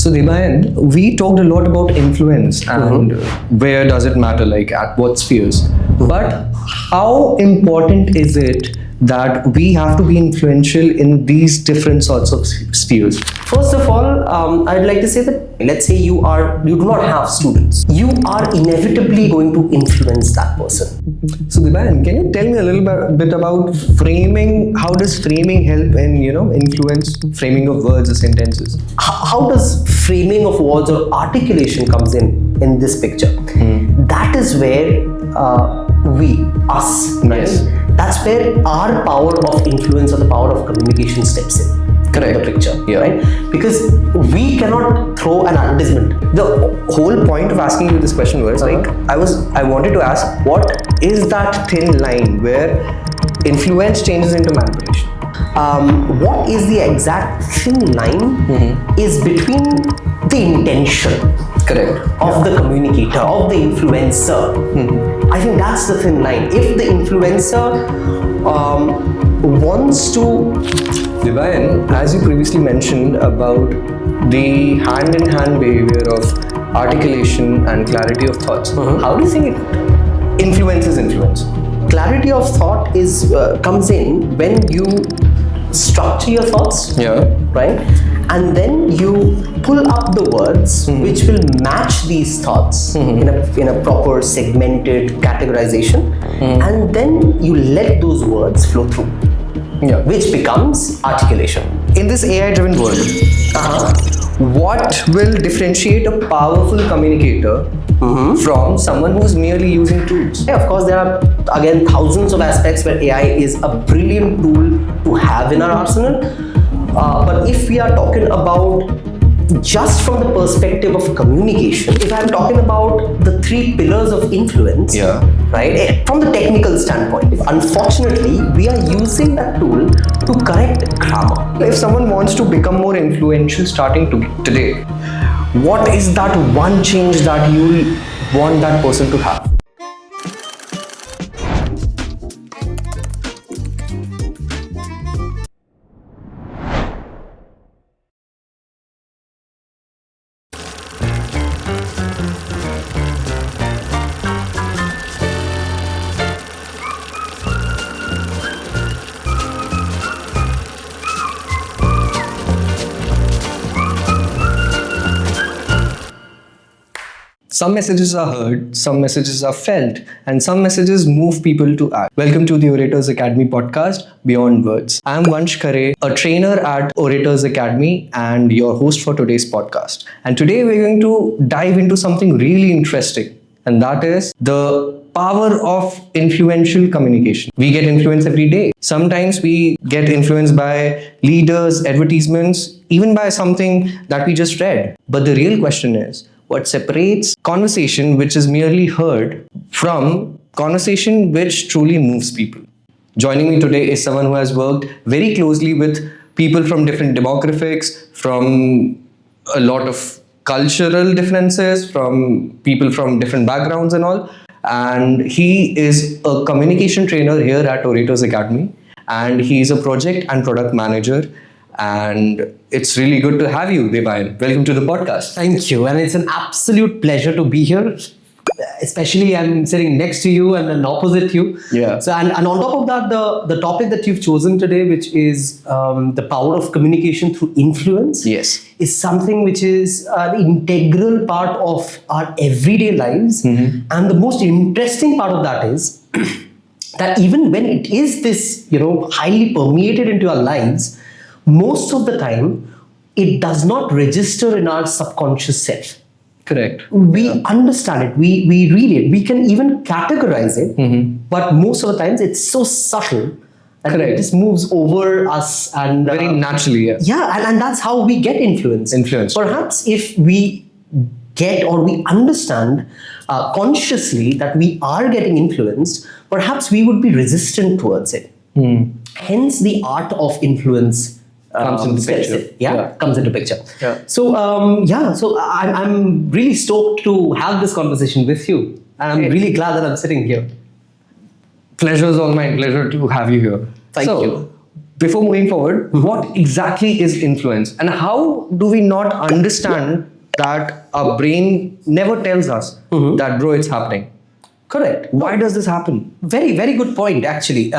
So Debayan, we talked a lot about influence and where does it matter, like at what spheres. But how important is it that we have to be influential in these different sorts of spheres? First of all, I'd like to say that let's say you do not have students. You are inevitably going to influence that person. So Debayan, can you tell me a little bit about framing? How does framing help in, influence, framing of words or sentences? How does framing of words or articulation comes in this picture? That is where us, right? Yes. That's where our power of influence or the power of communication steps in. Correct. The picture, Yeah. right? Because we cannot throw an advertisement. The whole point of asking you this question was I wanted to ask, what is that thin line where influence changes into manipulation? What is the exact thin line is between the intention Correct. of the communicator, of the influencer. I think that's the thin line. If the influencer wants to... Debayan, as you previously mentioned about the hand-in-hand behavior of articulation and clarity of thoughts, how do you think it influences influence? Clarity of thought comes in when you structure your thoughts, Yeah. right? And then you pull up the words which will match these thoughts in a proper segmented categorization, and then you let those words flow through, which becomes articulation. In this AI-driven world, what will differentiate a powerful communicator from someone who's merely using tools? Yeah, of course, there are again thousands of aspects where AI is a brilliant tool to have in our arsenal. But if we are talking about just from the perspective of communication, if I'm talking about the 3 pillars of influence, right, from the technical standpoint, unfortunately, we are using that tool to correct grammar. If someone wants to become more influential starting today, what is that one change that you want that person to have? Some messages are heard, some messages are felt, and some messages move people to act. Welcome to the Orators Academy podcast, Beyond Words. I'm Vansh Khare, a trainer at Orators Academy and your host for today's podcast. And today we're going to dive into something really interesting, and that is the power of influential communication. We get influence every day. Sometimes we get influenced by leaders, advertisements, even by something that we just read. But the real question is, what separates conversation which is merely heard from conversation which truly moves people? Joining me today is someone who has worked very closely with people from different demographics, from a lot of cultural differences, from people from different backgrounds and all. And he is a communication trainer here at Orators Academy. And he's a project and product manager. And it's really good to have you, Debayan. Welcome to the podcast. Thank you. And it's an absolute pleasure to be here. Especially I'm sitting next to you and then opposite you. Yeah. So and on top of that, the topic that you've chosen today, which is the power of communication through influence, Yes. is something which is an integral part of our everyday lives. And the most interesting part of that is that even when it is this, highly permeated into our lives, most of the time, it does not register in our subconscious self. Correct. We understand it, we read it, we can even categorize it, but most of the times it's so subtle that it just moves over us and Very naturally, yeah. Yeah, and that's how we get influence. Perhaps if we get or we understand consciously that we are getting influenced, perhaps we would be resistant towards it. Hence the art of influence comes into picture. Comes into picture. Yeah. So I'm really stoked to have this conversation with you, and I'm really glad that I'm sitting here. Pleasure is all mine. Pleasure to have you here. Thank you. before moving forward, what exactly is influence, and how do we not understand that our brain never tells us that, bro, it's happening? Correct. Why does this happen? Very, very good point, actually.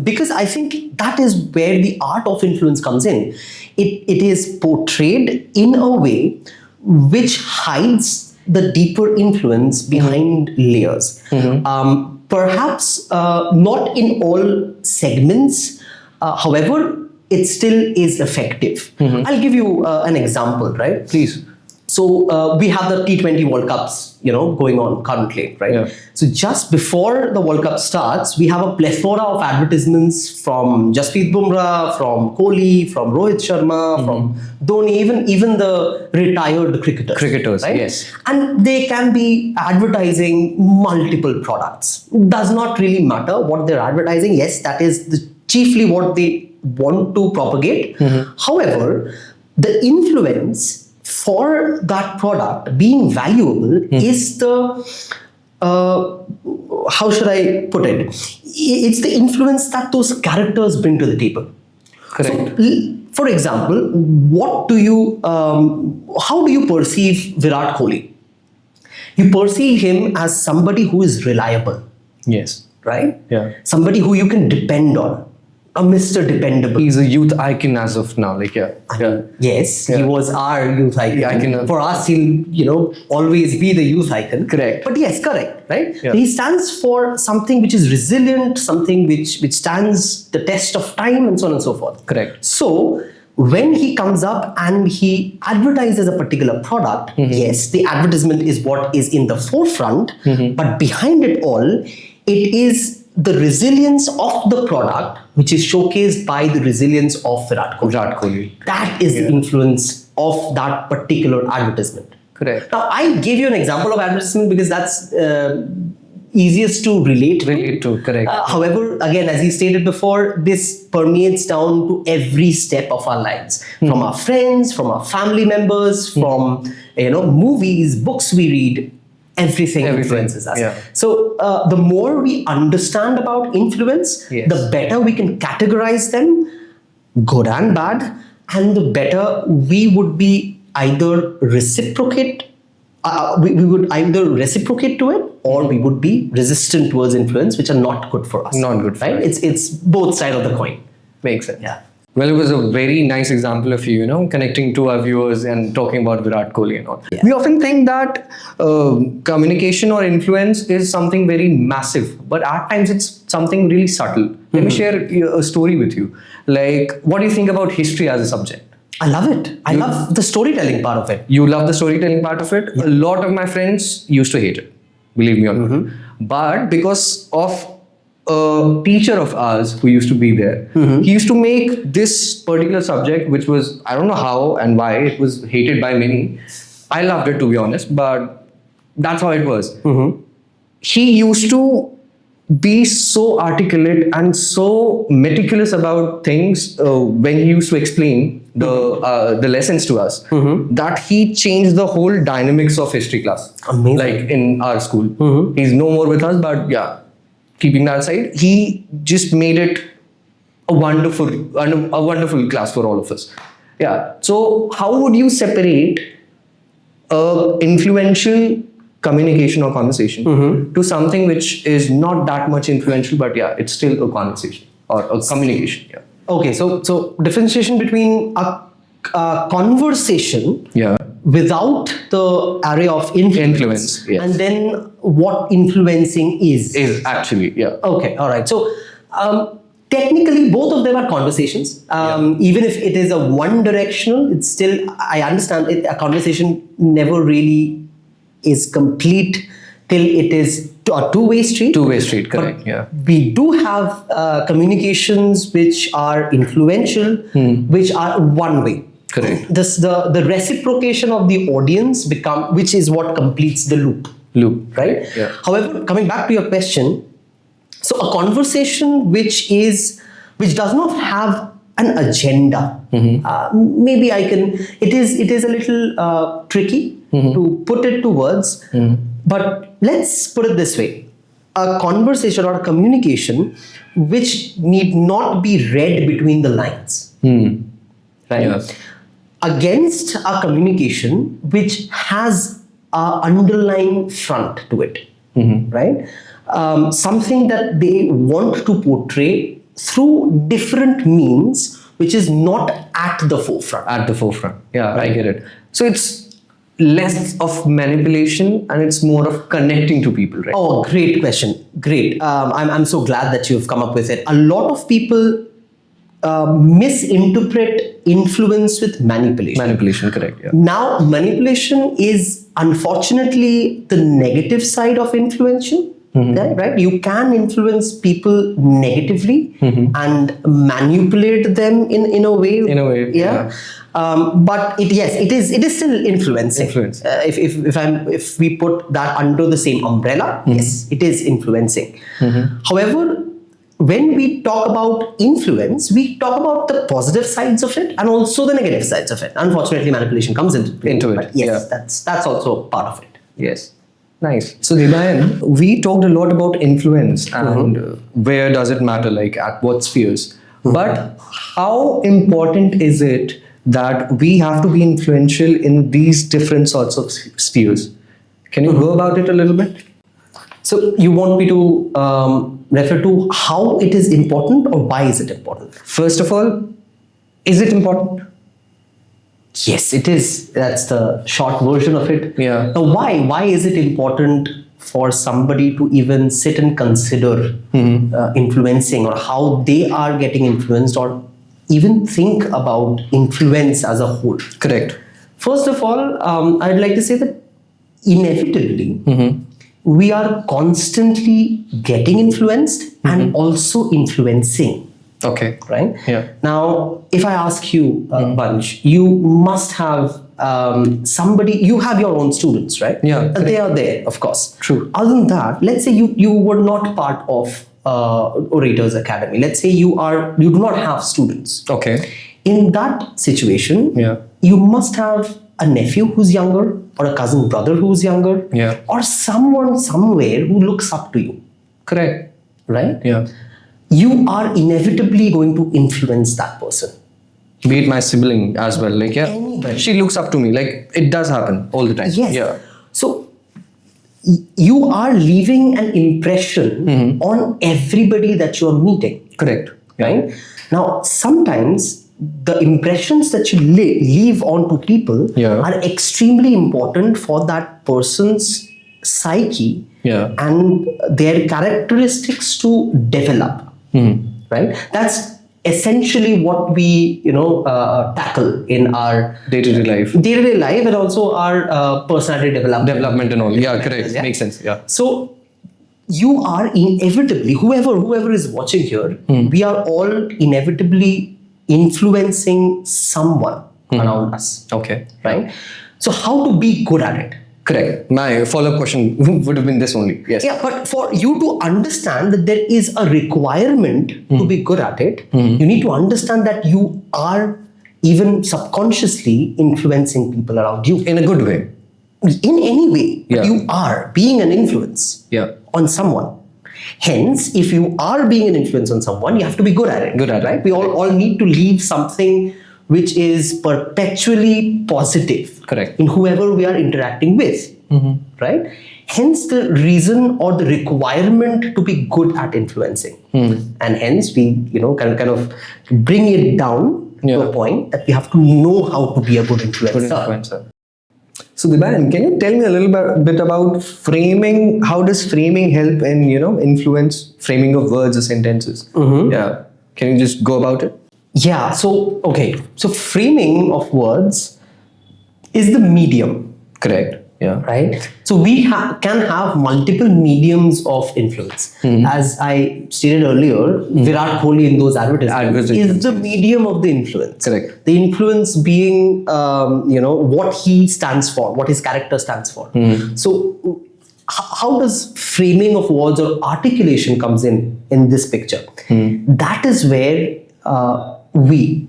Because I think that is where the art of influence comes in. It is portrayed in a way which hides the deeper influence behind layers. Perhaps not in all segments, however, it still is effective. I'll give you an example, right? Please. So we have the T20 World Cups, going on currently, right? Yeah. So just before the World Cup starts, we have a plethora of advertisements from Jasprit Bumrah, from Kohli, from Rohit Sharma, from Dhoni, even the retired cricketers, right? Yes. And they can be advertising multiple products. Does not really matter what they're advertising. Yes, that is chiefly what they want to propagate. However, the influence for that product being valuable is the how should I put it? It's the influence that those characters bring to the table. Correct. So, for example, how do you perceive Virat Kohli? You perceive him as somebody who is reliable, Yes. right? Yeah. Somebody who you can depend on. A Mr. Dependable. He's a youth icon as of now. Yes, Yeah. he was our youth icon. Yeah, icon. For us, he'll always be the youth icon. Correct. But yes, correct, right? Yeah. He stands for something which is resilient, something which stands the test of time, and so on and so forth. Correct. So when he comes up and he advertises a particular product, yes, the advertisement is what is in the forefront, but behind it all, it is the resilience of the product, which is showcased by the resilience of Virat Kohli. That is the influence of that particular advertisement. Correct. Now, I gave you an example of advertisement because that's easiest to relate to. Correct. However, again, as you stated before, this permeates down to every step of our lives, from our friends, from our family members, from movies, books we read. Everything influences us. Yeah. So the more we understand about influence, the better we can categorize them, good and bad, and the better we would be either reciprocate. We would either reciprocate to it, or we would be resistant towards influence, which are not good for us. Not good for us. It's both sides of the coin. Makes sense. Yeah. Well, it was a very nice example of you, connecting to our viewers and talking about Virat Kohli and all. Yeah. We often think that communication or influence is something very massive, but at times it's something really subtle. Let me share a story with you. Like, what do you think about history as a subject? I love it. I love the storytelling part of it. You love the storytelling part of it. A lot of my friends used to hate it, believe me or not. But because of a teacher of ours who used to be there, he used to make this particular subject, which was, I don't know how and why, it was hated by many. I loved it, to be honest, but that's how it was. He used to be so articulate and so meticulous about things when he used to explain the lessons to us, that he changed the whole dynamics of history class. Amazing. Like in our school. He's no more with us, but yeah, keeping that aside, he just made it a wonderful class for all of us. Yeah. So how would you separate influential communication or conversation to something which is not that much influential, but yeah, it's still a conversation or a communication? Yeah. Okay, so differentiation between a conversation without the array of influence, yes. and then what influencing is actually, yeah. Okay, all right. So technically, both of them are conversations. Even if it is a one directional, it's still, I understand it, a conversation never really is complete till it is a two-way street. Two-way street, correct. But yeah. we do have communications which are influential, which are one-way. Correct. The reciprocation of the audience which is what completes the loop. Right? Yeah. However, coming back to your question, so a conversation which does not have an agenda. Maybe it is a little tricky to put it to words, but let's put it this way. a conversation or a communication which need not be read between the lines, right? Yeah. Against a communication which has a underlying front to it, right? Something that they want to portray through different means, which is not at the forefront. At the forefront. Yeah, I get it. So it's less of manipulation and it's more of connecting to people, right? Oh, great question. Great. I'm so glad that you've come up with it. A lot of people misinterpret influence with manipulation. Manipulation, correct. Yeah. Now, manipulation is unfortunately the negative side of influential. Right? You can influence people negatively and manipulate them in a way. In a way, yeah. But it is still influencing. Influence. If we put that under the same umbrella, yes, it is influencing. However, when we talk about influence, we talk about the positive sides of it and also the negative sides of it. Unfortunately, manipulation comes into it. But yes, that's also part of it. Yes. Nice. So, Debayan, we talked a lot about influence and where does it matter, like at what spheres. But how important is it that we have to be influential in these different sorts of spheres? Can you go about it a little bit? So, you want me to refer to how it is important or why is it important? First of all, is it important? Yes, it is. That's the short version of it. Yeah. Now, why? Why is it important for somebody to even sit and consider influencing or how they are getting influenced or even think about influence as a whole? Correct. First of all, I'd like to say that inevitably, we are constantly getting influenced and also influencing. Okay. Right? Yeah. Now, if I ask you, Vansh, you must have somebody, you have your own students, right? Yeah. And they are there, of course. True. Other than that, let's say you were not part of Orators Academy. Let's say you do not have students. Okay. In that situation, you must have a nephew who's younger or a cousin brother who's younger or someone somewhere who looks up to you. Correct. Right? Yeah. You are inevitably going to influence that person. Be it my sibling as well. Like, yeah, anybody. She looks up to me. Like, it does happen all the time. Yes. Yeah. So, you are leaving an impression on everybody that you are meeting. Correct. Right? Now, sometimes the impressions that you leave onto people are extremely important for that person's psyche and their characteristics to develop. Right? That's essentially what we tackle in our day-to-day life and also our personality development and all. Yeah, correct. Makes sense. Yeah. So you are inevitably, whoever is watching here, we are all inevitably influencing someone around us. Okay. Right? So how to be good at it? Correct. My follow-up question would have been this only. Yes. Yeah, but for you to understand that there is a requirement to be good at it, you need to understand that you are even subconsciously influencing people around you. In a good way. In any way, you are being an influence on someone. Hence, if you are being an influence on someone, you have to be good at it. Right? We all need to leave something which is perpetually positive in whoever we are interacting with, right? Hence the reason or the requirement to be good at influencing. And hence we, kind of bring it down to a point that we have to know how to be a good influencer. So Debayan, can you tell me a little bit about framing? How does framing help in, influence framing of words or sentences? Yeah. Can you just go about it? Yeah, so framing of words is the medium. Correct. Yeah. Right? So we can have multiple mediums of influence. As I stated earlier, Virat Kohli in those advertisements is the medium of the influence. Correct. The influence being, what he stands for, what his character stands for. So how does framing of words or articulation comes in this picture? That is where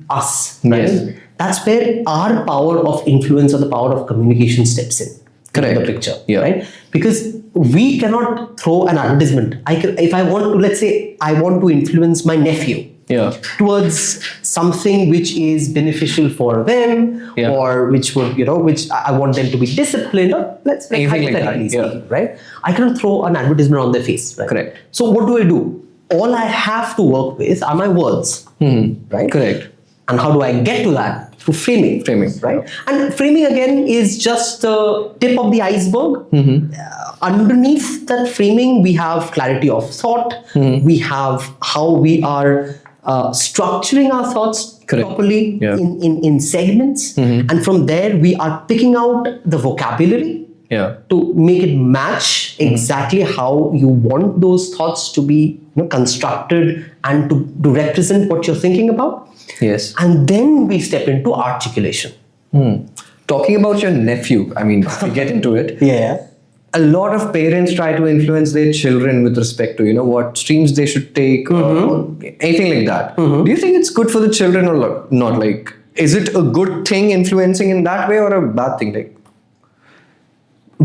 us, right? That's where our power of influence or the power of communication steps in. Correct. the picture, Yeah. right? Because we cannot throw an advertisement. If I want to, let's say, I want to influence my nephew Yeah. towards something which is beneficial for them, Yeah. or which would, which I want them to be disciplined, or let's like Anything like that, hypothetically yeah. speaking, right? I cannot throw an advertisement on their face, right? Correct. So what do? All I have to work with are my words, right? Correct. And how do I get to that? Through framing. Framing, Right? And framing again is just the tip of the iceberg. Underneath that framing, we have clarity of thought. We have how we are structuring our thoughts Correct. properly Yeah. in segments. And from there, we are picking out the vocabulary Yeah. to make it match exactly how you want those thoughts to be constructed and to represent what you're thinking about. Yes. And then we step into articulation. Talking about your nephew, I mean, if we get into it, Yeah. a lot of parents try to influence their children with respect to what streams they should take or anything like that. Do you think it's good for the children or not? Like, is it a good thing influencing in that way or a bad thing? Like,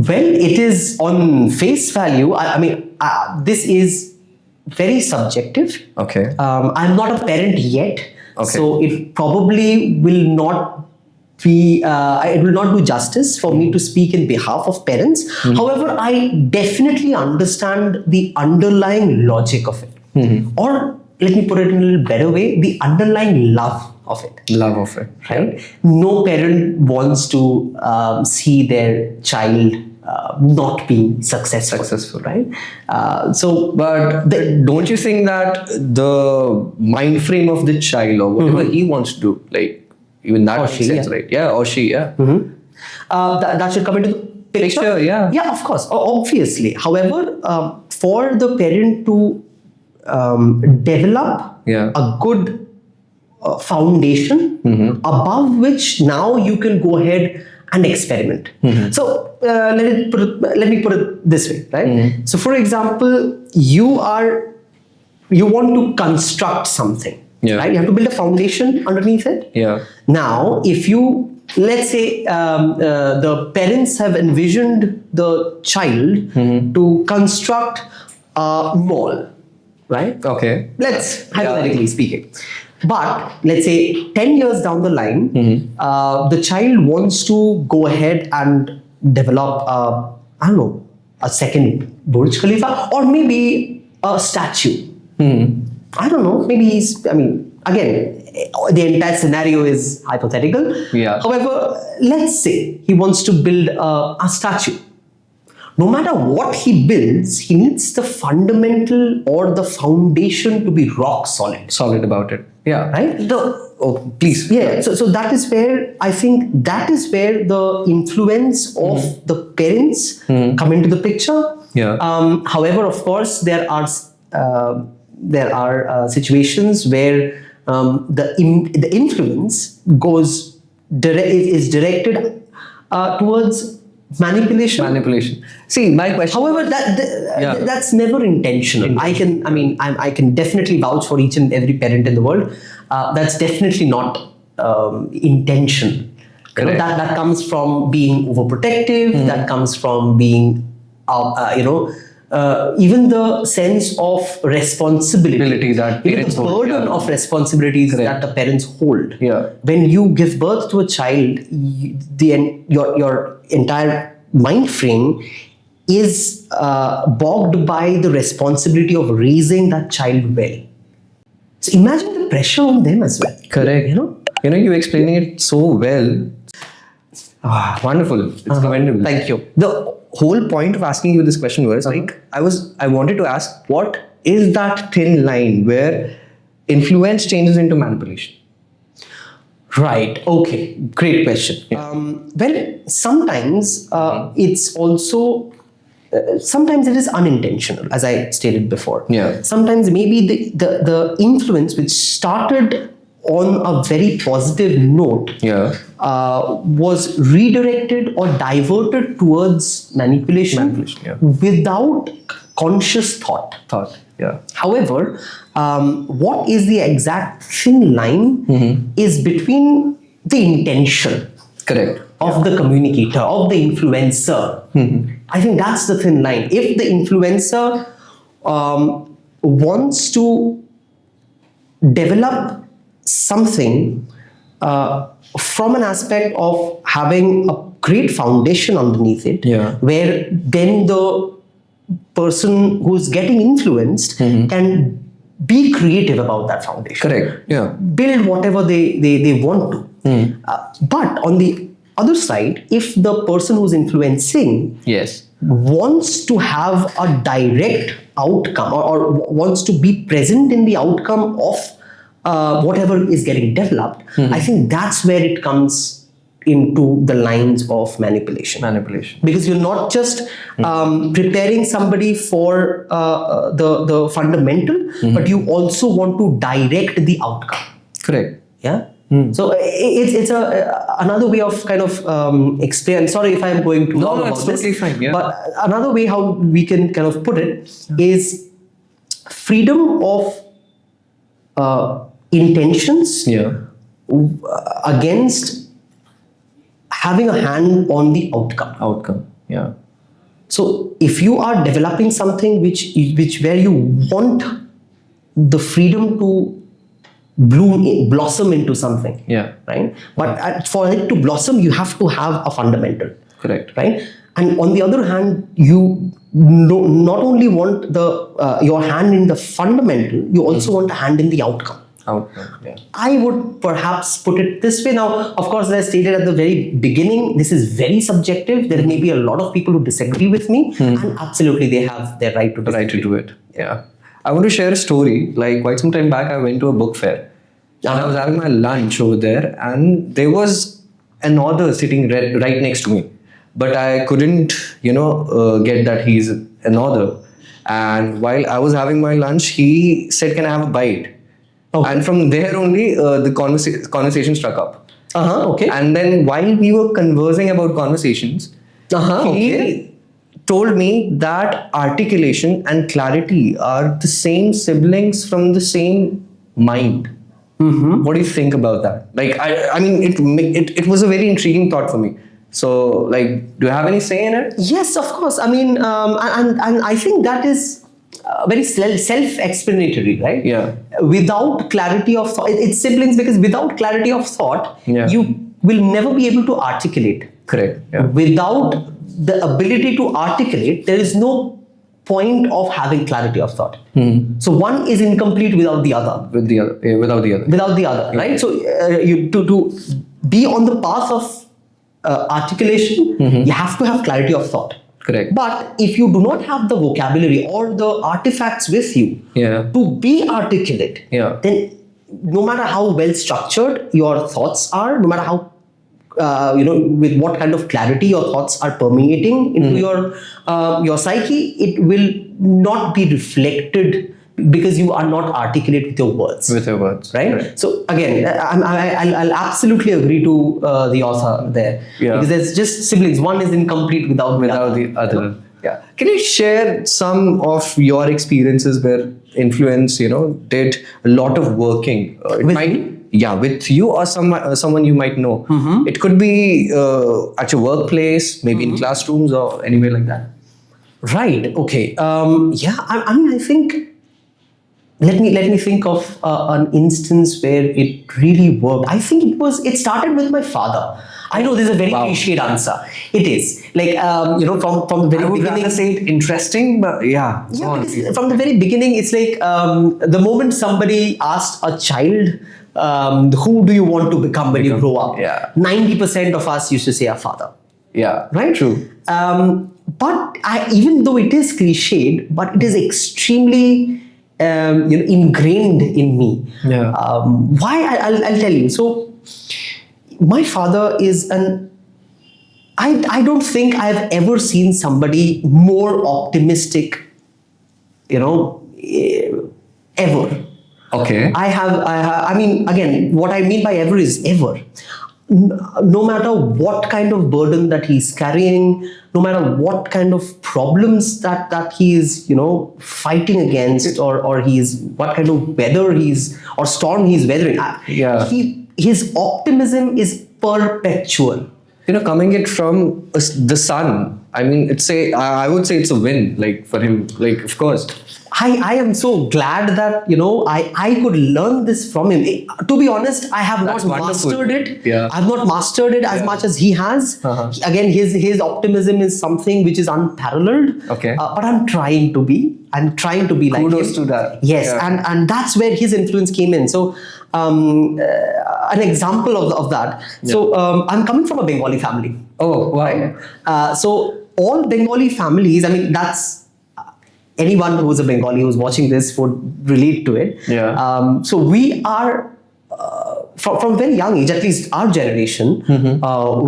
Well, it is on face value. I mean, this is very subjective. okay. I'm not a parent yet, Okay. so it probably will not be. It will not do justice for me to speak in behalf of parents. However, I definitely understand the underlying logic of it, or let me put it in a little better way: the underlying love of it. Love of it. Right? No parent wants to see their child not being successful, right? But don't you think that the mind frame of the child or whatever he wants to do, like, even that Or makes she, sense, yeah. right? Yeah, or she, yeah. That should come into the picture. Picture, yeah. Yeah, of course, obviously. However, for the parent to develop Yeah. a good foundation above which now you can go ahead and experiment. So let me put it this way, right? So for example, you want to construct something, Yeah. right? You have to build a foundation underneath it. Yeah. Now, if you, let's say, the parents have envisioned the child to construct a mall, right? Okay. Let's hypothetically speaking. But let's say 10 years down the line, the child wants to go ahead and develop, I don't know, a second Burj Khalifa, or maybe a statue. I don't know. Maybe again, the entire scenario is hypothetical. Yeah. However, let's say he wants to build a statue. No matter what he builds, he needs the fundamental or the foundation to be rock solid. Solid about it. Yeah. Right? Oh, please. Yeah. So that is where I think the influence of the parents come into the picture. Yeah. However, of course, there are situations where the influence is directed towards manipulation. See, my question. However, that's never intentional. I can definitely vouch for each and every parent in the world. That's definitely not intention. Correct. That comes from being overprotective. That comes from being, even the sense of responsibility that the parents hold, burden yeah. of responsibilities that the parents hold. Yeah. When you give birth to a child, your entire mind frame is bogged by the responsibility of raising that child well. So imagine the pressure on them as well. Correct. You explaining it so well. Wonderful. It's commendable. Thank you. The whole point of asking you this question was like, I wanted to ask, what is that thin line where influence changes into manipulation? Right. Okay. Great question. Yeah. Well, sometimes it's also sometimes it is unintentional, as I stated before. Yeah. Sometimes maybe the influence which started on a very positive note was redirected or diverted towards manipulation yeah. without conscious thought. Yeah. However, what is the exact thin line is between the intention. Correct. of the communicator, of the influencer. I think that's the thin line. If the influencer wants to develop something from an aspect of having a great foundation underneath it, where then the person who's getting influenced can be creative about that foundation. Correct. Yeah. Build whatever they want to. But on the other side, if the person who's influencing Yes. wants to have a direct outcome or wants to be present in the outcome of whatever is getting developed, I think that's where it comes into the lines of manipulation. Because you're not just preparing somebody for the fundamental, but you also want to direct the outcome. Correct. Yeah. So it's another way of kind of explain. Sorry if I'm going too long about this. Totally fine. Yeah. But another way how we can kind of put it is freedom of intentions against having a hand on the outcome. Yeah. So if you are developing something which where you want the freedom to blossom into something, right? But for it to blossom, you have to have a fundamental. Correct. Right? And on the other hand, you not only want the your hand in the fundamental, you also want a hand in the outcome. Yeah. I would perhaps put it this way. Now, of course, as I stated at the very beginning, this is very subjective. There may be a lot of people who disagree with me, and absolutely they have their right to disagree. Right to do it. Yeah. I want to share a story. Like quite some time back, I went to a book fair and I was having my lunch over there, and there was an author sitting right next to me, but I couldn't, get that he's an author. And while I was having my lunch, he said, "Can I have a bite?" Okay. And from there only, the conversation struck up. Okay. And then while we were conversing about conversations, he told me that articulation and clarity are the same siblings from the same mind. What do you think about that? Like, I mean, it was a very intriguing thought for me. So, like, do you have any say in it? Yes, of course. I mean, and I think that is very self-explanatory, right? Yeah. Without clarity of thought, it's siblings because without clarity of thought, you will never be able to articulate. Correct. Yeah. Without the ability to articulate, there is no point of having clarity of thought. So one is incomplete without the other. Without the other. Without the other, right? So you to be on the path of articulation, you have to have clarity of thought. Correct. But if you do not have the vocabulary or the artifacts with you to be articulate, then no matter how well structured your thoughts are, no matter how with what kind of clarity your thoughts are permeating into your psyche, it will not be reflected because you are not articulate with your words. Right? Correct. So again, I'll absolutely agree to the author there. Because there's just siblings. One is incomplete without the other. Yeah. Can you share some of your experiences where influence, did a lot of working? With you or someone you might know. It could be at your workplace, maybe in classrooms or anywhere like that. Right. Okay. I mean, I think. Let me think of an instance where it really worked. I think it started with my father. I know this is a very cliched answer. It is like from the very beginning. I would say it interesting, but because from the very beginning, it's like the moment somebody asked a child, "Who do you want to become when you grow up?" 90% of us used to say our father. Yeah, right. True. But even though it is cliched, but it is extremely ingrained in me. Why? I'll tell you. So my father is I don't think I've ever seen somebody more optimistic, ever. Okay. I mean, again, what I mean by ever is ever. No matter what kind of burden that he's carrying, no matter what kind of problems that he is, fighting against, or what kind of weather or storm he's weathering. His optimism is perpetual. coming it from the son, I mean, I would say it's a win, like for him, like, of course. I am so glad that I could learn this from him. To be honest, I have That's not wonderful. mastered it. Yeah. I've not mastered it as much as he has. Again, his optimism is something which is unparalleled. Okay. But I'm trying to be like Kudos him. to that. Yes, Yeah. and that's where his influence came in. So an example of that. Yeah. So I'm coming from a Bengali family. Oh, wow. So all Bengali families, I mean, that's anyone who's a Bengali who's watching this would relate to it. Yeah. So we are, from very young age, at least our generation,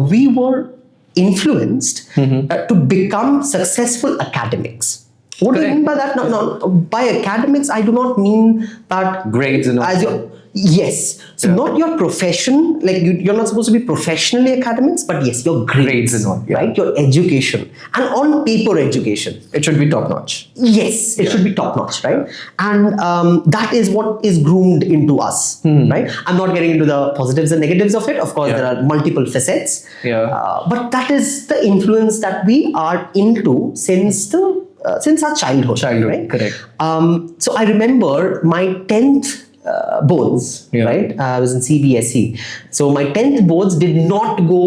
we were influenced to become successful academics. What do I mean by that? No, by academics, I do not mean that Grades and all. as your, yes. So Yeah. not your profession, like you're not supposed to be professionally academics, but yes, your grades and all, yeah. right? Your education and on paper education. It should be top notch. Yes, it should be top notch, right? And that is what is groomed into us, right? I'm not getting into the positives and negatives of it. Of course, Yeah. there are multiple facets. Yeah. But that is the influence that we are into since our childhood. Right? Correct. So I remember my 10th boards, Yeah. right? I was in CBSE. So my 10th boards did not go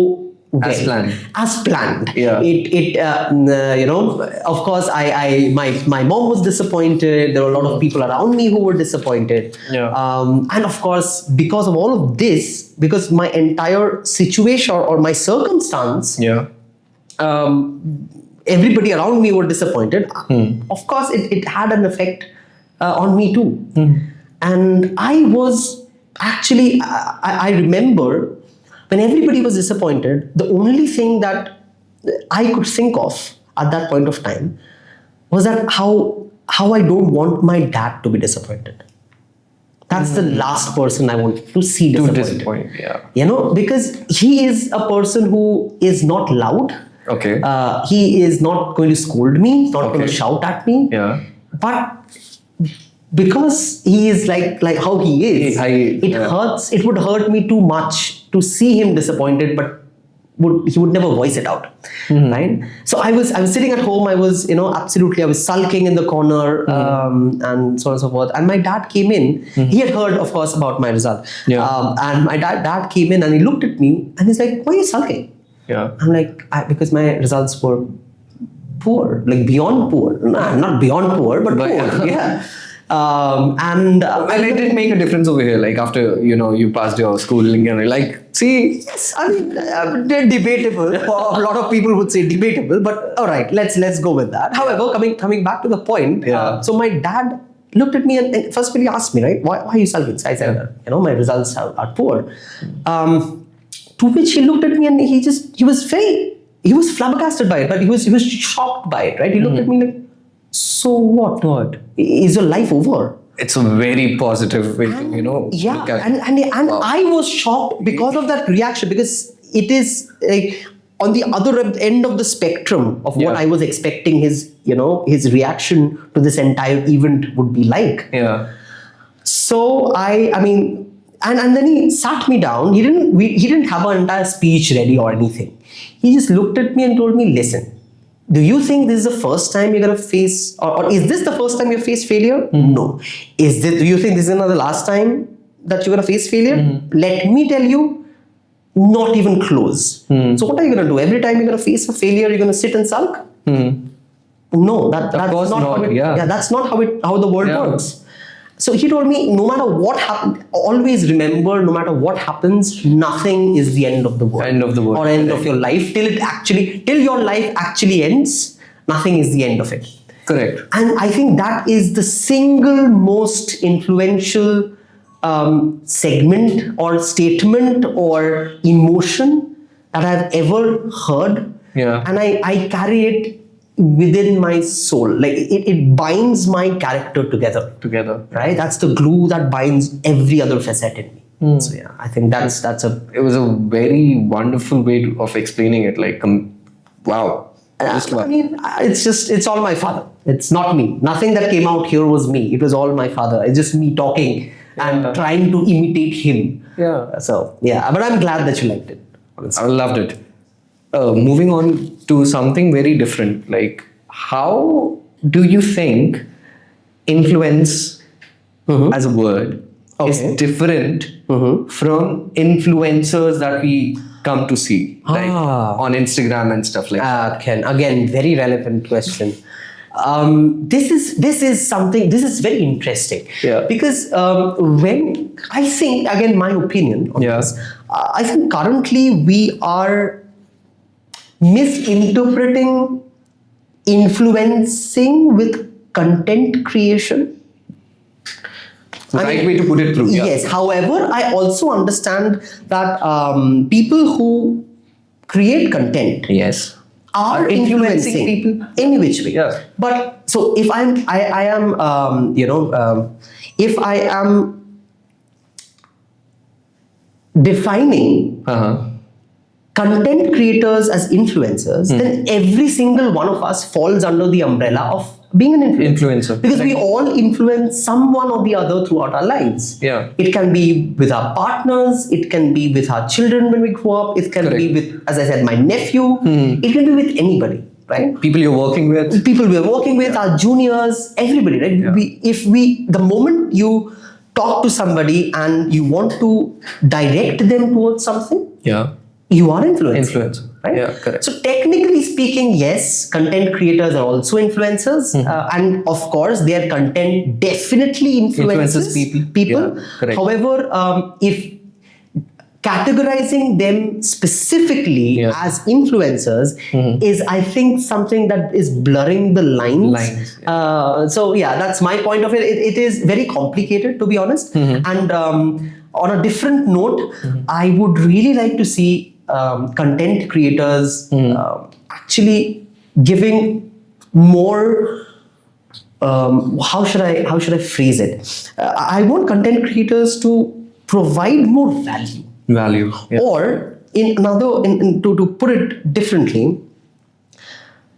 well. As planned. As planned. Yeah. Of course, my mom was disappointed. There were a lot of people around me who were disappointed. Yeah. And of course, because of all of this, because my entire situation or my circumstance, Yeah. everybody around me were disappointed. Of course, it had an effect on me too. And I was actually, I remember when everybody was disappointed, the only thing that I could think of at that point of time was that how I don't want my dad to be disappointed. That's the last person I want to see To disappointed. disappoint, yeah. Because he is a person who is not loud. Okay. He is not going to scold me, not going to Okay. shout at me. Yeah. But because he is like how he is, Yeah. hurts. It would hurt me too much to see him disappointed, but he would never voice it out, right? So I was sitting at home. I was absolutely, I was sulking in the corner, and so on and so forth. And my dad came in. He had heard, of course, about my result. Yeah. And my dad came in and he looked at me and he's like, "Why are you sulking?" Yeah. I'm like, because my results were poor, like beyond poor. Nah, not beyond poor, but poor. Yeah. Well, it didn't make a difference over here. Like after you passed your schooling and like, see, Yes, I mean, they're debatable. A lot of people would say debatable, but all right, let's go with that. However, coming back to the point, Yeah. so my dad looked at me and first he asked me, right, why are you sulking? So I said, my results are poor. To which he looked at me and he was flabbergasted by it, but he was shocked by it, right? He looked at me like, so what? What? Is your life over? It's a very positive way to Yeah, look at and Wow. I was shocked because of that reaction, because it is like on the other end of the spectrum of what Yeah. I was expecting his reaction to this entire event would be like. Yeah. So I mean, and then he sat me down. He didn't have an entire speech ready or anything. He just looked at me and told me, "Listen, do you think this is the first time you're gonna face, or is this the first time you face failure? No. Do you think this is the last time that you're gonna face failure? Let me tell you, not even close. So what are you gonna do? Every time you're gonna face a failure, you're gonna sit and sulk? No, that's course not not, how it, yeah. that's not how the world Yeah. works. So he told me, no matter what happens, always remember, no matter what happens, nothing is the end of the world. End of the world. Or end of your life. Till your life actually ends, nothing is the end of it. Correct. And I think that is the single most influential segment or statement or emotion that I've ever heard. Yeah. And I carry it within my soul. Like it binds my character together. Right? That's the glue that binds every other facet in me. So yeah, I think It was a very wonderful way of explaining it. Like, wow. Just wow. I mean, it's all my father. It's not me. Nothing that came out here was me. It was all my father. It's just me talking and trying to imitate him. Yeah. So yeah, but I'm glad that you liked it. I loved it. moving on to something very different, like how do you think influence as a word is Okay. different from influencers that we come to see, like on Instagram and stuff like that? Ken, again, very relevant question. This is something. This is very interesting. Yeah. Because when I think, again, my opinion on Yeah. this, I think currently we are misinterpreting influencing with content creation. Right way to put it through. Yeah. Yes. However, I also understand that people who create content Yes. are influencing influencing people. any which way. Yeah. But so if I am if I am defining content creators as influencers, then every single one of us falls under the umbrella of being an influencer. Because we all influence someone or the other throughout our lives. Yeah. It can be with our partners, it can be with our children when we grow up, it can be with, as I said, my nephew, it can be with anybody, right? People you're working with. People we're working with, our juniors, everybody, right? Yeah. The moment you talk to somebody and you want to direct them towards something, Yeah. you are influencing. Influencer. Right? Yeah, correct. So technically speaking, yes, content creators are also influencers, and of course, their content definitely influences people. Yeah, correct. However, if categorizing them specifically as influencers is, I think, something that is blurring the lines. So yeah, that's my point of it. It is very complicated, to be honest. And on a different note, I would really like to see content creators actually giving more. How should I phrase it? I want content creators to provide more value. Yeah. Or in another, to put it differently,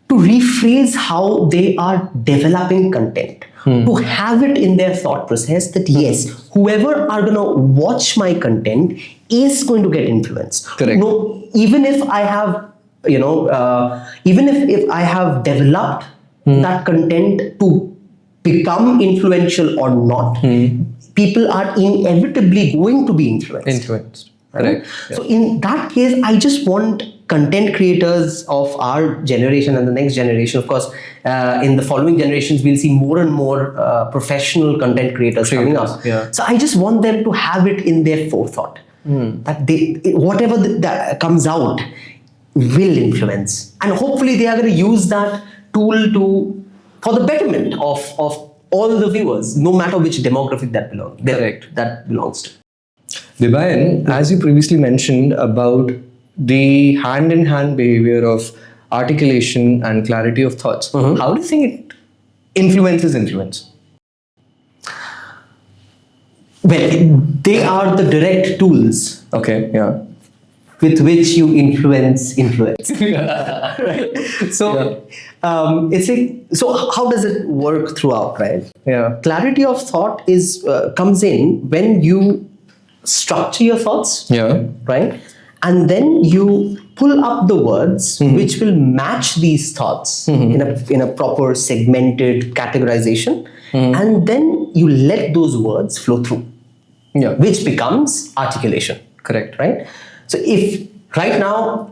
to rephrase how they are developing content, to have it in their thought process that yes, whoever are going to watch my content is going to get influenced. Correct. No, even if I have, even if I have developed that content to become influential or not, people are inevitably going to be influenced. Correct. Yeah. So in that case, I just want content creators of our generation and the next generation, of course, in the following generations, we'll see more and more professional content creators coming up. Yeah. So I just want them to have it in their forethought that whatever that comes out will influence, and hopefully they are going to use that tool for the betterment of all the viewers, no matter which demographic that belongs to. Vibayan, as you previously mentioned about the hand-in-hand behavior of articulation and clarity of thoughts, how do you think it influences influence? Well, they are the direct tools. Okay, yeah. With which you influence. Right? So, it's like, so how does it work throughout, right? Yeah. Clarity of thought comes in when you structure your thoughts, right? And then you pull up the words which will match these thoughts in a proper segmented categorization, and then you let those words flow through, which becomes articulation. Correct. Right? So if right now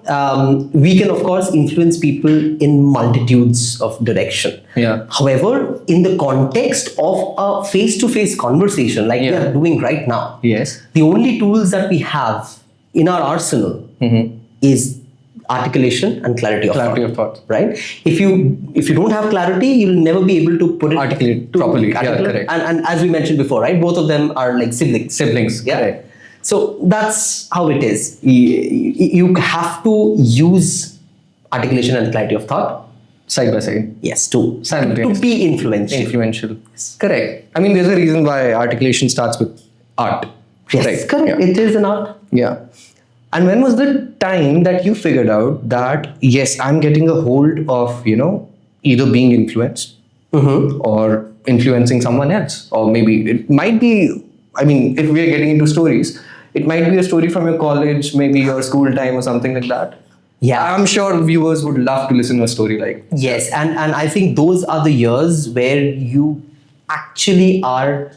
we can of course influence people in multitudes of direction. Yeah. However, in the context of a face-to-face conversation like we are doing right now, yes, the only tools that we have in our arsenal is articulation and clarity of thought. Right? If you don't have clarity, you'll never be able to put it articulate properly. Yeah, correct. And as we mentioned before, right, both of them are like siblings. Yeah. Correct. So that's how it is. You have to use articulation and clarity of thought side by side. Yes, to be influential. Correct. I mean, there's a reason why articulation starts with art. Yes, right. Correct. Yeah. It is an art. Yeah. And when was the time that you figured out that yes, I'm getting a hold of either being influenced or influencing someone else, or maybe it might be. I mean, if we are getting into stories, it might be a story from your college, maybe your school time or something like that. Yeah. I'm sure viewers would love to listen to a story like. Yes, and I think those are the years where you actually are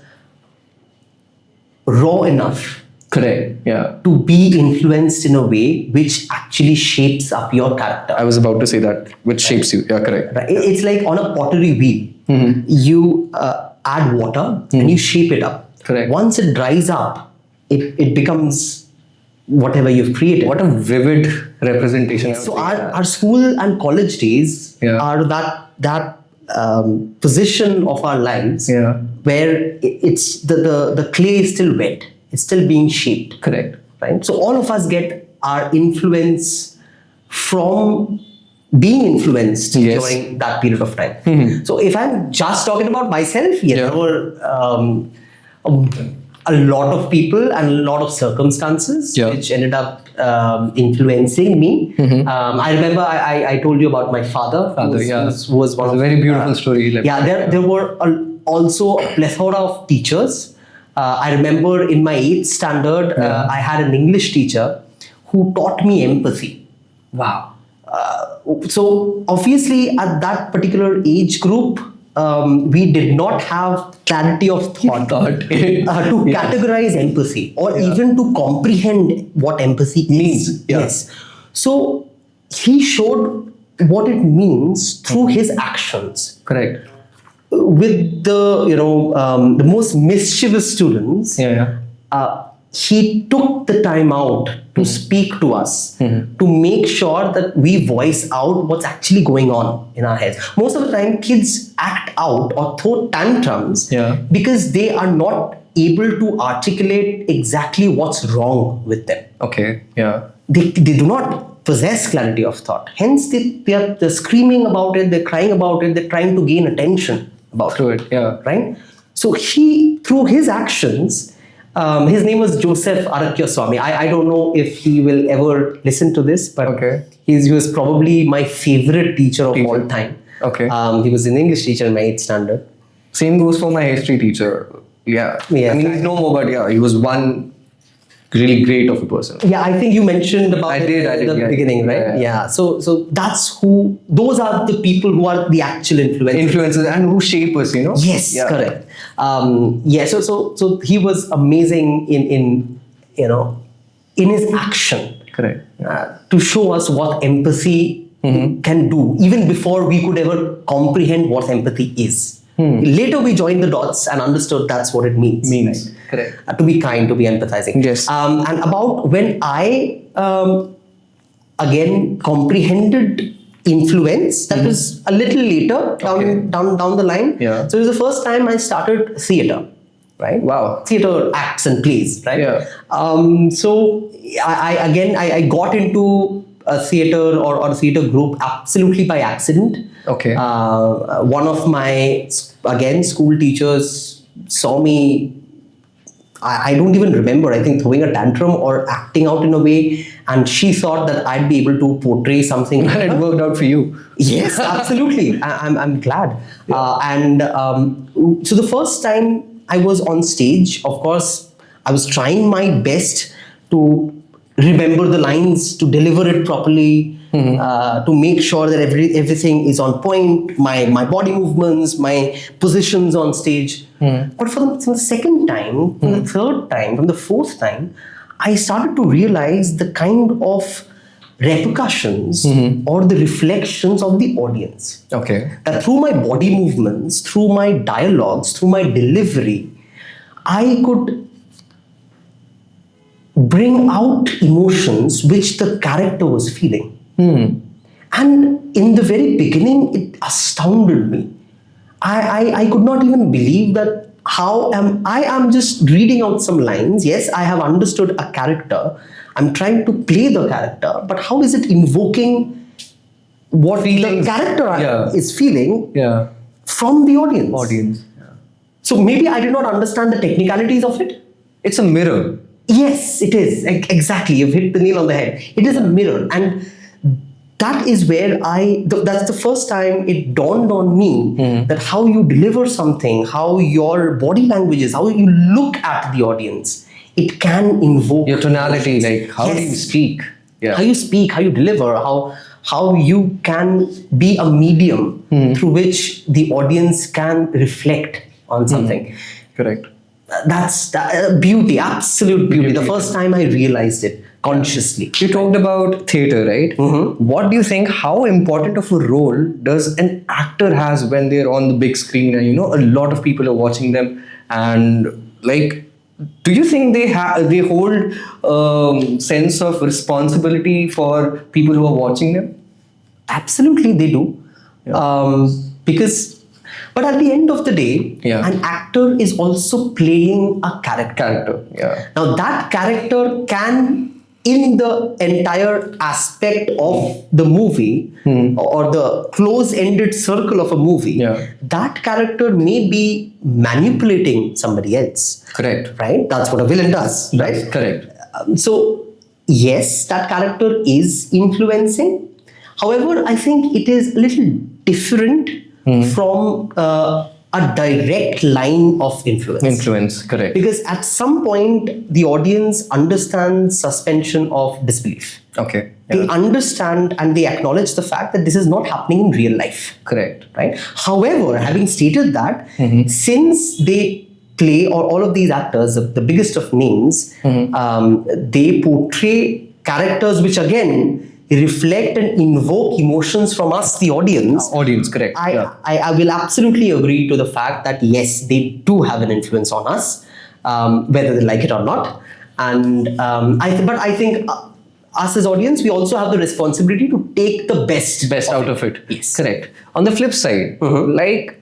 raw enough Correct. Yeah. to be influenced in a way which actually shapes up your character. I was about to say that, which shapes you. Yeah, correct. Right? It's like on a pottery wheel. Mm-hmm. You add water and you shape it up. Correct. Once it dries up, it becomes whatever you've created. What a vivid representation. I would So say. our school and college days Yeah. are that position of our lives Yeah. where it's the clay is still wet. It's still being shaped. Correct. Right? So all of us get our influence from being influenced Yes. during that period of time. So if I'm just talking about myself, yes, Yeah. there were a lot of people and a lot of circumstances Yeah. which ended up influencing me. I remember I told you about my father. Yeah. Who was one It's of a very beautiful story. Like, yeah, there were also a plethora of teachers. I remember in my 8th standard, I had an English teacher who taught me empathy. Wow. So obviously at that particular age group, we did not have clarity of thought to categorize empathy or even to comprehend what empathy means. Yeah. Yes. So he showed what it means through his actions. Correct. With the most mischievous students, he took the time out to speak to us, to make sure that we voice out what's actually going on in our heads. Most of the time, kids act out or throw tantrums because they are not able to articulate exactly what's wrong with them. Okay. Yeah. They do not possess clarity of thought. Hence, they're screaming about it, they're crying about it, they're trying to gain attention about Through it. Yeah. right? So he, through his actions, his name was Joseph Arakya Swami. I don't know if he will ever listen to this, but he was probably my favorite teacher of all time. Okay. He was an English teacher in my 8th standard. Same goes for my history teacher. Yeah. Yes. I mean, he's no more, but yeah, he was one really great of a person. Yeah, I think you mentioned about I it did, in the yeah. beginning, right? Yeah. So that's who, those are the people who are the actual influencers. Influences and who shape us, you know? Yes, correct. So he was amazing in his action. Correct. To show us what empathy can do, even before we could ever comprehend what empathy is. Later we joined the dots and understood that's what it means. Right? Correct. To be kind, to be empathizing. Yes. And about when I again comprehended influence, that was a little later down the line. Yeah. So it was the first time I started theater. Right? Wow. Theater acts and plays, right? Yeah. So I got into a theater or a theater group absolutely by accident. Okay. One of my, again, school teachers saw me, I don't even remember, I think throwing a tantrum or acting out in a way, and she thought that I'd be able to portray something. And it worked out for you. Yes, absolutely. I'm glad. So the first time I was on stage, of course, I was trying my best to remember the lines, to deliver it properly, to make sure that everything is on point, my body movements, my positions on stage. But from the second time, from the third time, from the fourth time, I started to realize the kind of repercussions or the reflections of the audience. Okay. That through my body movements, through my dialogues, through my delivery, I could bring out emotions which the character was feeling. And in the very beginning, it astounded me. I could not even believe that I am just reading out some lines. Yes, I have understood a character. I'm trying to play the character, but how is it invoking what Feelings. the character is feeling from the audience? So maybe I did not understand the technicalities of it. It's a mirror. Yes, it is. Exactly. You've hit the nail on the head. It is a mirror. And that is where that's the first time it dawned on me that how you deliver something, how your body language is, how you look at the audience, it can invoke Your tonality, like how do you Yes. speak? Yeah. How you speak, how you deliver, how you can be a medium through which the audience can reflect on something. Correct. That's beauty, absolute beauty. The first time I realized it consciously. You talked about theater, right? What do you think? How important of a role does an actor has when they're on the big screen and a lot of people are watching them? And like, do you think they hold sense of responsibility for people who are watching them? Absolutely, they do. But at the end of the day, Yeah. an actor is also playing a character. Yeah. Now, that character can, in the entire aspect of the movie or the close-ended circle of a movie, Yeah. that character may be manipulating somebody else. Correct. Right? That's what a villain does, right? Correct. So, yes, that character is influencing. However, I think it is a little different from a direct line of influence. Influence. Correct. Because at some point, the audience understands suspension of disbelief. Okay. They understand and they acknowledge the fact that this is not happening in real life. Correct. Right? However, having stated that, since they play, or all of these actors, the biggest of names, they portray characters which again reflect and invoke emotions from us, the audience. Audience. Correct. I will absolutely agree to the fact that yes, they do have an influence on us, whether they like it or not. And I think us as audience, we also have the responsibility to take the best out of it. Yes. Correct. On the flip side, like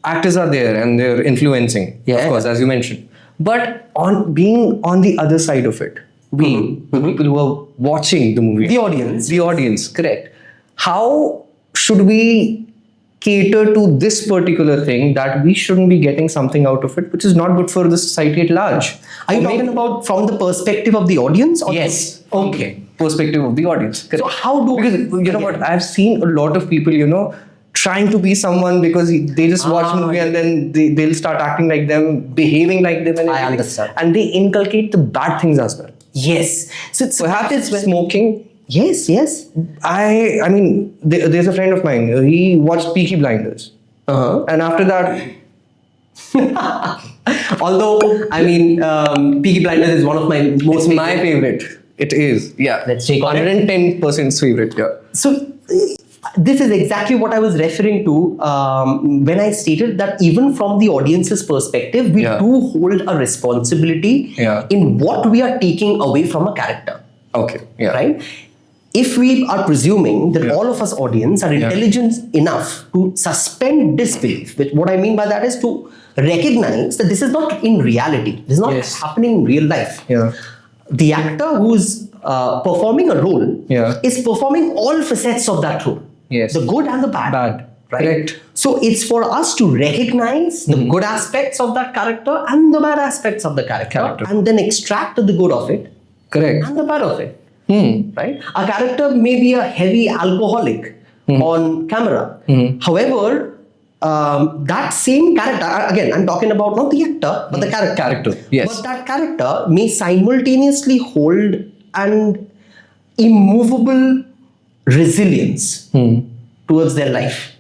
actors are there and they're influencing, Yeah. of course, as you mentioned. But on being on the other side of it, being the people who are watching the movie, The audience. the audience, correct. How should we cater to this particular thing that we shouldn't be getting something out of it, which is not good for the society at large? Are you talking about from the perspective of the audience? Or Yes. Okay. Perspective of the audience. Correct. So how do Because you know what, I've seen a lot of people, trying to be someone because they just watch a movie and then they'll start acting like them, behaving like them, and I everything. understand. And they inculcate the bad things as well. Yes. So Perhaps it's smoking. Yes. I mean, there's a friend of mine. He watched Peaky Blinders, and after that, Although, I mean, Peaky Blinders is one of my most it's my favorite. It is, yeah. Let's take on it. 110% favorite. Yeah. So, this is exactly what I was referring to when I stated that even from the audience's perspective, we Yeah. do hold a responsibility Yeah. in what we are taking away from a character. Okay. Yeah. Right? If we are presuming that Yeah. all of us audience are intelligent enough to suspend disbelief, which what I mean by that is to recognize that this is not in reality, this is not Yes. happening in real life. Yeah. The actor who's performing a role Yeah. is performing all facets of that role. Yes. The good and the bad. Bad. Right? Correct. So it's for us to recognize the good aspects of that character and the bad aspects of the character. And then extract the good of it Correct. and the bad of it. Right? A character may be a heavy alcoholic on camera. However, that same character, again, I'm talking about not the actor, but the character. Character, yes. But that character may simultaneously hold an immovable resilience towards their life.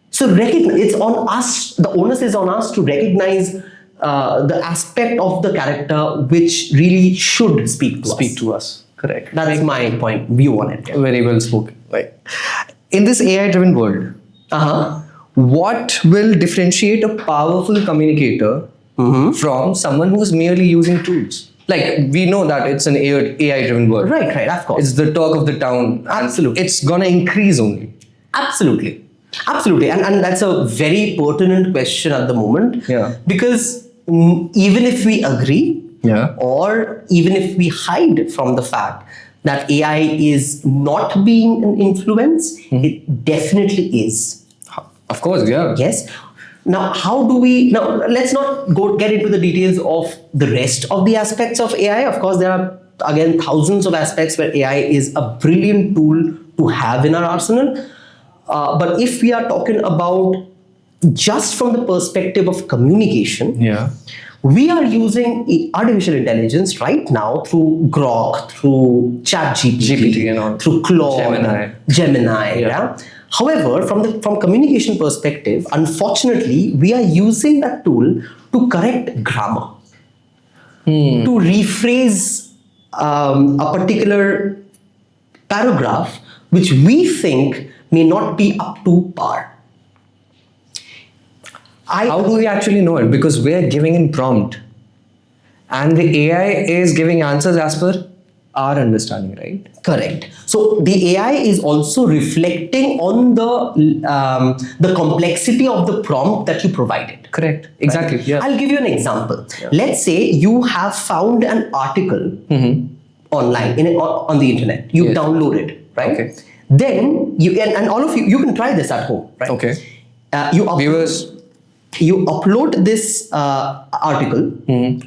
So it's on us, the onus is on us to recognize the aspect of the character which really should speak to us. Correct. That's my view on it. Very well spoken. Right. In this AI-driven world, what will differentiate a powerful communicator from someone who's merely using tools? Like, we know that it's an AI-driven world. Right, of course. It's the talk of the town. Absolutely. It's gonna increase only. Absolutely. And that's a very pertinent question at the moment. Yeah. Because even if we agree, Yeah. or even if we hide from the fact that AI is not being an influence, it definitely is. Of course, yeah. Yes. Now, let's not get into the details of the rest of the aspects of AI. Of course, there are, again, thousands of aspects where AI is a brilliant tool to have in our arsenal. But if we are talking about just from the perspective of communication, Yeah. We are using artificial intelligence right now through Grok, through GPT and all. through Claude, Gemini. yeah. However, from communication perspective, unfortunately, we are using that tool to correct grammar, to rephrase a particular paragraph which we think may not be up to par. How do we actually know it? Because we're giving in prompt, and the AI is giving answers as per our understanding, right? Correct. So the AI is also reflecting on the complexity of the prompt that you provided. Correct. Exactly. Right? Yeah. I'll give you an example. Let's say you have found an article online on the internet. You download it, right? Okay. Then you and all of you can try this at home, right? Okay. Viewers. You upload this article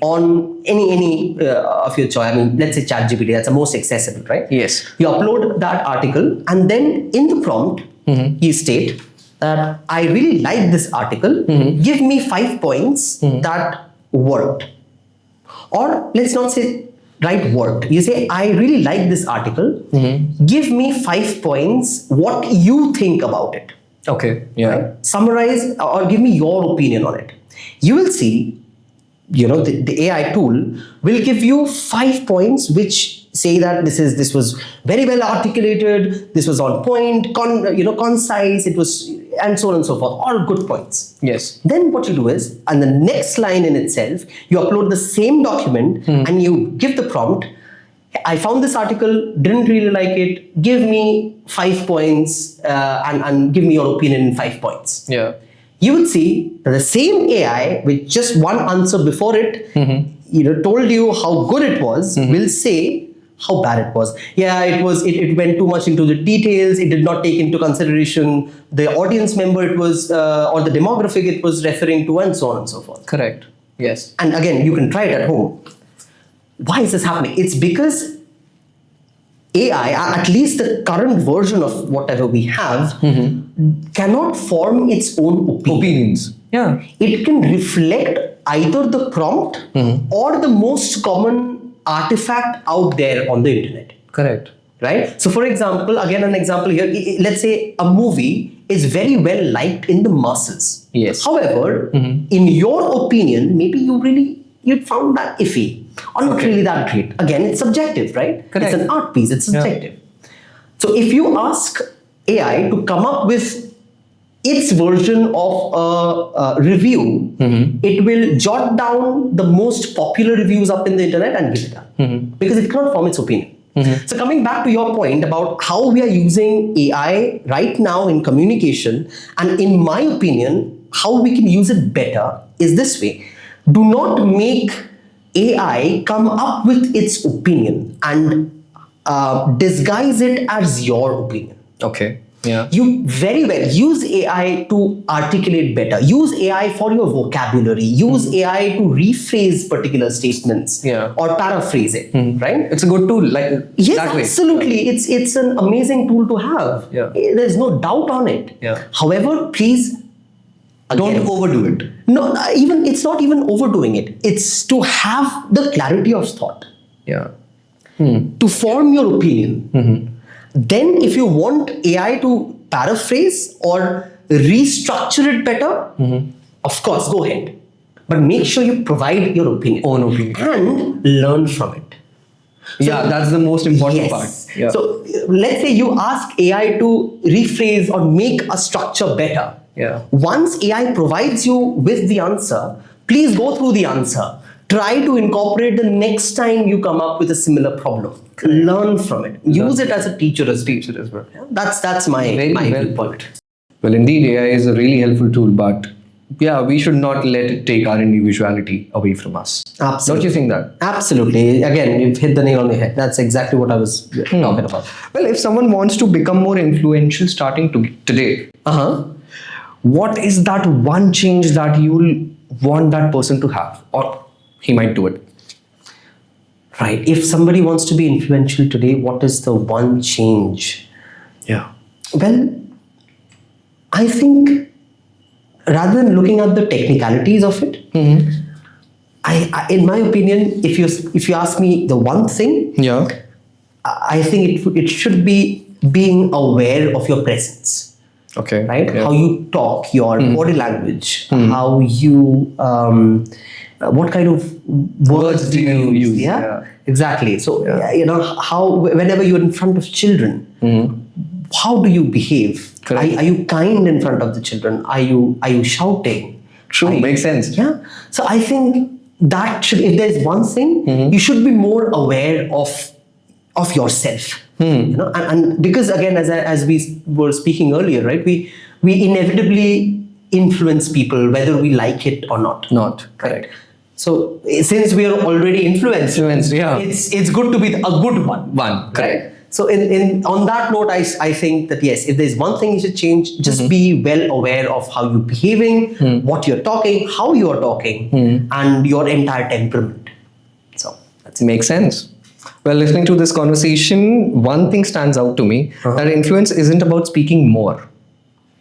on any of your choice. I mean, let's say ChatGPT. That's the most accessible, right? Yes. You upload that article, and then in the prompt, you state that I really like this article. Give me 5 points that worked, or let's not say worked. You say I really like this article. Give me 5 points. What you think about it? Okay. Yeah. Right? Summarize or give me your opinion on it. You will see, the AI tool will give you 5 points which say that this was very well articulated, this was on point, concise, it was, and so on and so forth. All good points. Yes. Then what you do is, and the next line in itself, you upload the same document and you give the prompt. I found this article, didn't really like it. Give me 5 points and give me your opinion in 5 points. Yeah. You would see that the same AI with just one answer before it, told you how good it was, will say how bad it was. Yeah, it went too much into the details. It did not take into consideration the audience member it was or the demographic it was referring to, and so on and so forth. Correct. Yes. And again, you can try it at home. Why is this happening? It's because AI, at least the current version of whatever we have, cannot form its own Opinions. Yeah. It can reflect either the prompt or the most common artifact out there on the internet. Correct. Right? So for example, again an example here, let's say a movie is very well liked in the masses. Yes. However, in your opinion, maybe you found that iffy or not really that great. Again, it's subjective, right? Correct. It's an art piece, it's subjective. So if you ask AI to come up with its version of a review, it will jot down the most popular reviews up in the internet and give it up because it cannot form its opinion. So coming back to your point about how we are using AI right now in communication, and in my opinion, how we can use it better is this way. Do not make AI come up with its opinion and disguise it as your opinion. Okay. Yeah. You very well use AI to articulate better. Use AI for your vocabulary. Use AI to rephrase particular statements or paraphrase it. Right? It's a good tool. Yes, that way. absolutely. It's an amazing tool to have. Yeah. There's no doubt on it. Yeah. However, please don't overdo it. No, it's not even overdoing it. It's to have the clarity of thought. Yeah. To form your opinion. Then if you want AI to paraphrase or restructure it better, of course, go ahead. But make sure you provide your opinion. Own opinion. And learn from it. So, that's the most important part. Yeah. So let's say you ask AI to rephrase or make a structure better. Yeah. Once AI provides you with the answer, please go through the answer. Try to incorporate the next time you come up with a similar problem. Learn from it. Use it as a teacher as well. That's my viewpoint. Well, indeed, AI is a really helpful tool, but we should not let it take our individuality away from us. Absolutely. Don't you think that? Absolutely. Again, you've hit the nail on the head. That's exactly what I was talking about. Well, if someone wants to become more influential starting today, what is that one change that you'll want that person to have? Or he might do it. Right. If somebody wants to be influential today, what is the one change? Yeah. Well, I think rather than looking at the technicalities of it, in my opinion, if you ask me the one thing, Yeah. I think it should be being aware of your presence, Okay. right? Yeah. How you talk, your body language, how you, what kind of words do you use? Yeah, exactly. So how whenever you're in front of children, how do you behave? Correct. Are you kind in front of the children? Are you shouting? True. Makes sense. Yeah. So I think that should, if there's one thing, you should be more aware of yourself. And because again, as we were speaking earlier, right, we inevitably influence people whether we like it or not. Not correct. So since we are already influenced, Yeah. it's good to be a good one. One. Correct. Right? So in on that note, I think that yes, if there's one thing you should change, just be well aware of how you're behaving, what you're talking, how you're talking, and your entire temperament. So that's it. Makes sense. Well, listening to this conversation, one thing stands out to me, that influence isn't about speaking more.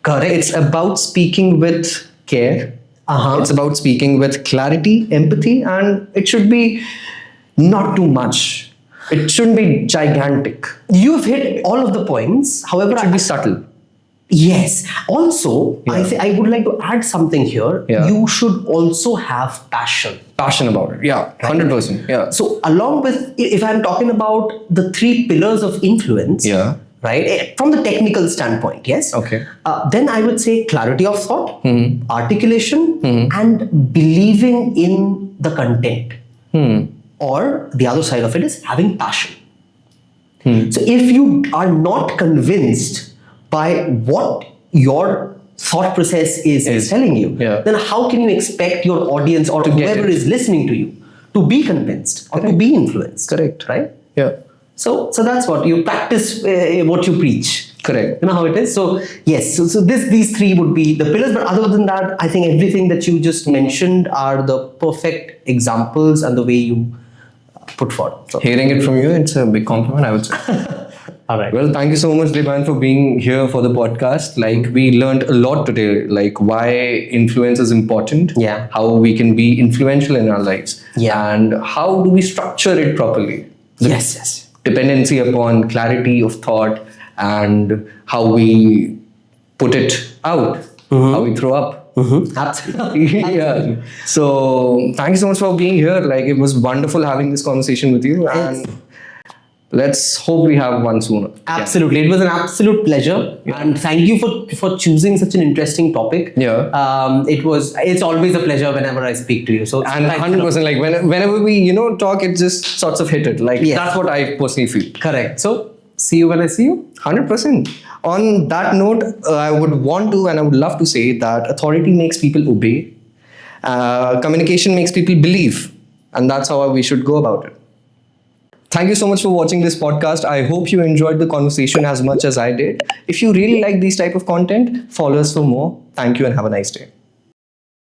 Correct. It's about speaking with care. It's about speaking with clarity, empathy, and it should be not too much. It shouldn't be gigantic. You've hit all of the points. However, It should be subtle. yes. Also, I would like to add something here. Yeah. You should also have passion. Passion about it. Yeah. 100%. Yeah. So, along with, if I'm talking about the three pillars of influence, Yeah. right, from the technical standpoint, yes. Okay. Then I would say clarity of thought, articulation, and believing in the content. Or the other side of it is having passion. So if you are not convinced by what your thought process is telling you, then how can you expect your audience or whoever is listening to you to be convinced or to be influenced? Correct. Right? Yeah. So that's what you practice, what you preach. Correct. You know how it is. So yes, so these three would be the pillars. But other than that, I think everything that you just mentioned are the perfect examples and the way you put forward. So, Hearing it from you, it's a big compliment, I would say. all right. Well, thank you so much, Deban, for being here for the podcast. Like, we learned a lot today, like why influence is important, Yeah. how we can be influential in our lives, Yeah. and how do we structure it properly. Yes. Dependency upon clarity of thought and how we put it out, how we throw up. Absolutely. Yeah. So thank you so much for being here. Like, it was wonderful having this conversation with you, and let's hope we have one sooner. Absolutely. It was an absolute pleasure. And thank you for choosing such an interesting topic. Yeah. It's always a pleasure whenever I speak to you. So And 100%, like whenever we talk, it just sorts of hit it. Like, that's what I personally feel. correct. So see you when I see you. 100%. On that note, I would want to and I would love to say that authority makes people obey. Communication makes people believe. And that's how we should go about it. Thank you so much for watching this podcast. I hope you enjoyed the conversation as much as I did. If you really like these type of content, follow us for more. Thank you and have a nice day.